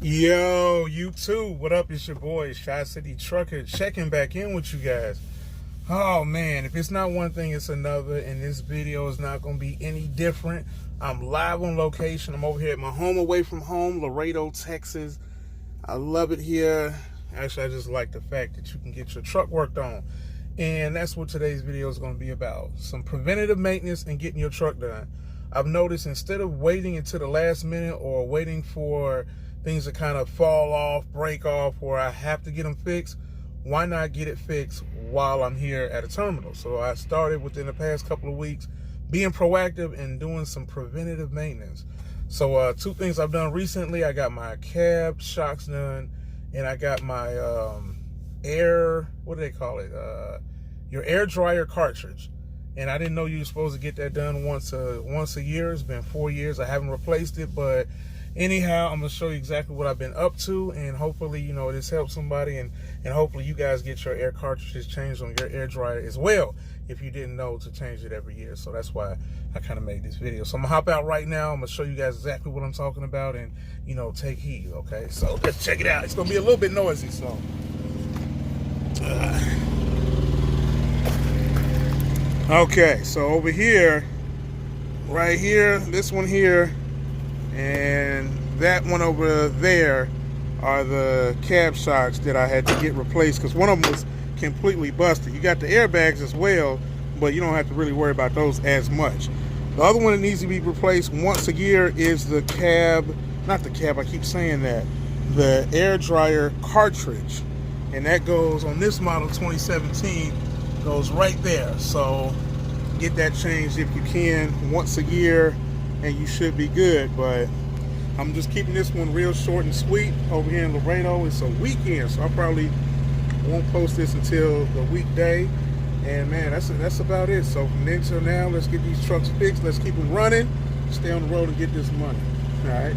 Yo, you too. What up? It's your boy, Shy City Trucker, checking back in with you guys. Oh man, if it's not one thing, it's another, and this video is not going to be any different. I'm live on location. I'm over here at my home away from home, Laredo, Texas. I love it here. Actually, I just like the fact that you can get your truck worked on. And that's what today's video is going to be about. Some preventative maintenance and getting your truck done. I've noticed instead of waiting until the last minute or waiting for things to kind of fall off, break off, or I have to get them fixed, why not get it fixed while I'm here at a terminal? So I started within the past couple of weeks being proactive and doing some preventative maintenance. So two things I've done recently: I got my cab shocks done, and I got my what do they call it? Your air dryer cartridge. And I didn't know you were supposed to get that done once a year. It's been 4 years. I haven't replaced it, but anyhow, I'm going to show you exactly what I've been up to, and hopefully, you know, this helps somebody, and hopefully you guys get your air cartridges changed on your air dryer as well, if you didn't know to change it every year. So that's why I kind of made this video. So I'm going to hop out right now. I'm going to show you guys exactly what I'm talking about, and, you know, take heed, okay? So let's check it out. It's going to be a little bit noisy, so. Okay, so over here, right here, this one here, and that one over there are the cab shocks that I had to get replaced because one of them was completely busted. You got the airbags as well, but you don't have to really worry about those as much. The other one that needs to be replaced once a year is the I keep saying that, the air dryer cartridge. And that goes on this model 2017, goes right there. So get that changed if you can once a year, and you should be good. But I'm just keeping this one real short and sweet over here in Laredo. It's a weekend, so I probably won't post this until the weekday. And man, that's about it. So from then till now, let's get these trucks fixed. Let's keep them running, stay on the road and get this money. All right.